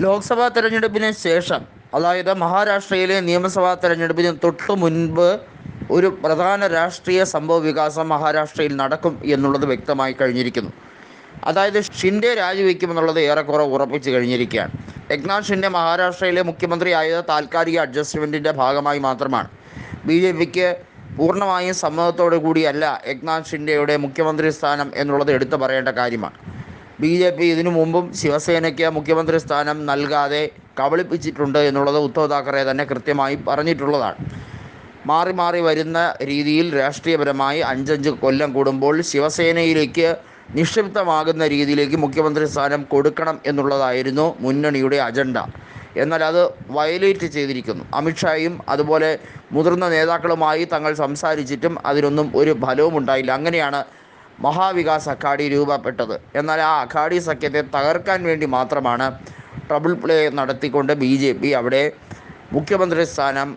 ലോക്സഭാ തെരഞ്ഞെടുപ്പിന് ശേഷം, അതായത് മഹാരാഷ്ട്രയിലെ നിയമസഭാ തെരഞ്ഞെടുപ്പിന് തൊട്ടു മുൻപ് ഒരു പ്രധാന രാഷ്ട്രീയ സംഭവ വികാസം മഹാരാഷ്ട്രയിൽ നടക്കും എന്നുള്ളത് വ്യക്തമായി കഴിഞ്ഞിരിക്കുന്നു. അതായത് ഷിൻഡെ രാജിവെക്കുമെന്നുള്ളത് ഏറെക്കുറെ ഉറപ്പിച്ച് കഴിഞ്ഞിരിക്കുകയാണ്. ഏക്നാഥ് ഷിൻഡെ മഹാരാഷ്ട്രയിലെ മുഖ്യമന്ത്രിയായത് താൽക്കാലിക അഡ്ജസ്റ്റ്മെൻറ്റിൻ്റെ ഭാഗമായി മാത്രമാണ്. ബി ജെ പിക്ക് പൂർണ്ണമായും സമ്മതത്തോടു കൂടിയല്ല ഏക്നാഥ് ഷിൻഡെയുടെ മുഖ്യമന്ത്രി സ്ഥാനം എന്നുള്ളത് എടുത്തു പറയേണ്ട കാര്യമാണ്. ബി ജെ പി ഇതിനു മുമ്പും ശിവസേനയ്ക്ക് മുഖ്യമന്ത്രി സ്ഥാനം നൽകാതെ കബളിപ്പിച്ചിട്ടുണ്ട് എന്നുള്ളത് ഉദ്ധവ് താക്കറെ തന്നെ കൃത്യമായി പറഞ്ഞിട്ടുള്ളതാണ്. മാറി മാറി വരുന്ന രീതിയിൽ രാഷ്ട്രീയപരമായി 5-5 കൊല്ലം കൂടുമ്പോൾ ശിവസേനയിലേക്ക് നിക്ഷിപ്തമാകുന്ന രീതിയിലേക്ക് മുഖ്യമന്ത്രി സ്ഥാനം കൊടുക്കണം എന്നുള്ളതായിരുന്നു മുന്നണിയുടെ അജണ്ട. എന്നാൽ അത് വയലേറ്റ് ചെയ്തിരിക്കുന്നു. അമിത്ഷായും അതുപോലെ മുതിർന്ന നേതാക്കളുമായി തങ്ങൾ സംസാരിച്ചിട്ടും അതിനൊന്നും ഒരു ഫലവും ഉണ്ടായില്ല. അങ്ങനെയാണ് മഹാവികാസ് അഘാടി രൂപപ്പെട്ടത്. എന്നാൽ ആ അഘാടി സഖ്യത്തെ തകർക്കാൻ വേണ്ടി മാത്രമാണ് ട്രബിൾ പ്ലേ നടത്തിക്കൊണ്ട് ബി ജെ പി അവിടെ മുഖ്യമന്ത്രി സ്ഥാനം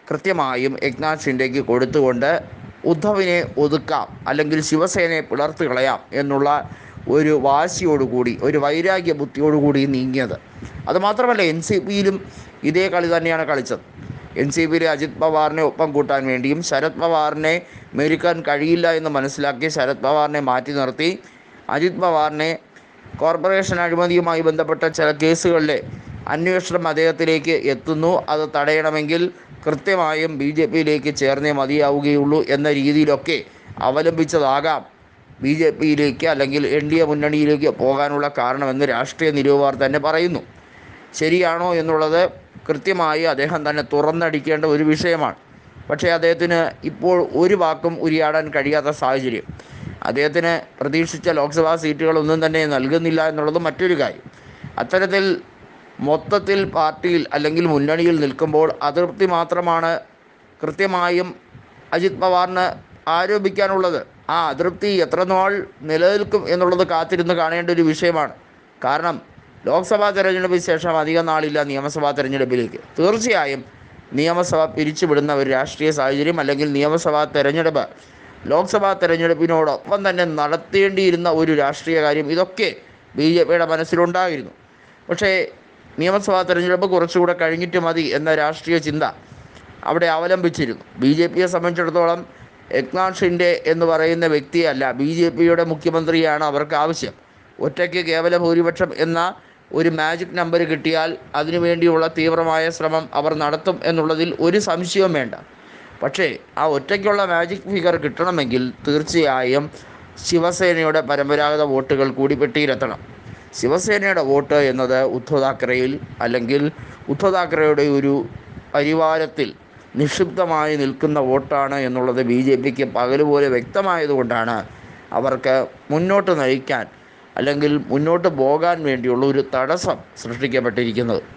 കൃത്യമായും ഏക്നാഥ് ഷിൻഡെക്ക് കൊടുത്തുകൊണ്ട് ഉദ്ധവിനെ ഒതുക്കാം, അല്ലെങ്കിൽ ശിവസേനയെ പിളർത്ത് കളയാം എന്നുള്ള ഒരു വാശിയോടുകൂടി, ഒരു വൈരാഗ്യ ബുദ്ധിയോടുകൂടി നീങ്ങിയത്. അതുമാത്രമല്ല, എൻ സി പിയിലും ഇതേ കളി തന്നെയാണ് കളിച്ചത്. എൻ സി പിയിലെ അജിത് പവാറിനെ ഒപ്പം കൂട്ടാൻ വേണ്ടിയും ശരത് പവാറിനെ മെരുക്കാൻ കഴിയില്ല എന്ന് മനസ്സിലാക്കി ശരത് പവാറിനെ മാറ്റി നിർത്തി അജിത് പവാറിനെ കോർപ്പറേഷൻ അഴിമതിയുമായി ബന്ധപ്പെട്ട ചില കേസുകളിലെ അന്വേഷണം അദ്ദേഹത്തിലേക്ക് എത്തുന്നു, അത് തടയണമെങ്കിൽ കൃത്യമായും ബി ജെ പിയിലേക്ക് ചേർന്നേ മതിയാവുകയുള്ളൂ എന്ന രീതിയിലൊക്കെ അവലംബിച്ചതാകാം ബി ജെ പിയിലേക്ക് അല്ലെങ്കിൽ എൻ ഡി എ മുന്നണിയിലേക്ക് പോകാനുള്ള കാരണമെന്ന് രാഷ്ട്രീയ നിരൂപകർ തന്നെ പറയുന്നു. ശരിയാണോ എന്നുള്ളത് കൃത്യമായി അദ്ദേഹം തന്നെ തുറന്നടിക്കേണ്ട ഒരു വിഷയമാണ്. പക്ഷേ അദ്ദേഹത്തിന് ഇപ്പോൾ ഒരു വാക്കും ഉരിയാടാൻ കഴിയാത്ത സാഹചര്യം. അദ്ദേഹത്തിന് പ്രതീക്ഷിച്ച ലോക്സഭാ സീറ്റുകളൊന്നും തന്നെ നൽകുന്നില്ല എന്നുള്ളത് മറ്റൊരു കാര്യം. അത്തരത്തിൽ മൊത്തത്തിൽ പാർട്ടിയിൽ അല്ലെങ്കിൽ മുന്നണിയിൽ നിൽക്കുമ്പോൾ അതൃപ്തി മാത്രമാണ് കൃത്യമായും അജിത് പവാറിന് ആരോപിക്കാനുള്ളത്. ആ അതൃപ്തി എത്ര നാൾ നിലനിൽക്കും എന്നുള്ളത് കാത്തിരുന്ന് കാണേണ്ട ഒരു വിഷയമാണ്. കാരണം ലോക്സഭാ തെരഞ്ഞെടുപ്പിന് ശേഷം അധികം നാളില്ല നിയമസഭാ തെരഞ്ഞെടുപ്പിലേക്ക്. തീർച്ചയായും നിയമസഭ പിരിച്ചുവിടുന്ന ഒരു രാഷ്ട്രീയ സാഹചര്യം, അല്ലെങ്കിൽ നിയമസഭാ തെരഞ്ഞെടുപ്പ് ലോക്സഭാ തെരഞ്ഞെടുപ്പിനോടൊപ്പം തന്നെ നടത്തേണ്ടിയിരുന്ന ഒരു രാഷ്ട്രീയ കാര്യം, ഇതൊക്കെ ബി ജെ പിയുടെ മനസ്സിലുണ്ടായിരുന്നു. പക്ഷേ നിയമസഭാ തെരഞ്ഞെടുപ്പ് കുറച്ചുകൂടെ കഴിഞ്ഞിട്ട് മതി എന്ന രാഷ്ട്രീയ ചിന്ത അവിടെ അവലംബിച്ചിരുന്നു. ബി ജെ പിയെ സംബന്ധിച്ചിടത്തോളം ഏക്നാഥ് ഷിൻഡെ എന്ന് പറയുന്ന വ്യക്തിയല്ല, ബി ജെ പിയുടെ മുഖ്യമന്ത്രിയാണ് അവർക്ക് ആവശ്യം. ഒറ്റയ്ക്ക് കേവല ഭൂരിപക്ഷം എന്ന ഒരു മാജിക് നമ്പർ കിട്ടിയാൽ അതിനുവേണ്ടിയുള്ള തീവ്രമായ ശ്രമം അവർ നടത്തും എന്നുള്ളതിൽ ഒരു സംശയവും വേണ്ട. പക്ഷേ ആ ഒറ്റയ്ക്കുള്ള മാജിക് ഫിഗർ കിട്ടണമെങ്കിൽ തീർച്ചയായും ശിവസേനയുടെ പരമ്പരാഗത വോട്ടുകൾ കൂടി പെട്ടിയിലെത്തണം. ശിവസേനയുടെ വോട്ട് എന്നത് ഉദ്ധവ് താക്കറെയിൽ, അല്ലെങ്കിൽ ഉദ്ധവ് താക്കറെയുടെ ഒരു പരിവാരത്തിൽ നിക്ഷിപ്തമായി നിൽക്കുന്ന വോട്ടാണ് എന്നുള്ളത് ബി ജെ പിക്ക് പകലുപോലെ വ്യക്തമായതുകൊണ്ടാണ് അവർക്ക് മുന്നോട്ട് നയിക്കാൻ അല്ലെങ്കിൽ മുന്നോട്ട് പോകാൻ വേണ്ടിയുള്ള ഒരു തടസ്സം സൃഷ്ടിക്കപ്പെട്ടിരിക്കുന്നത്.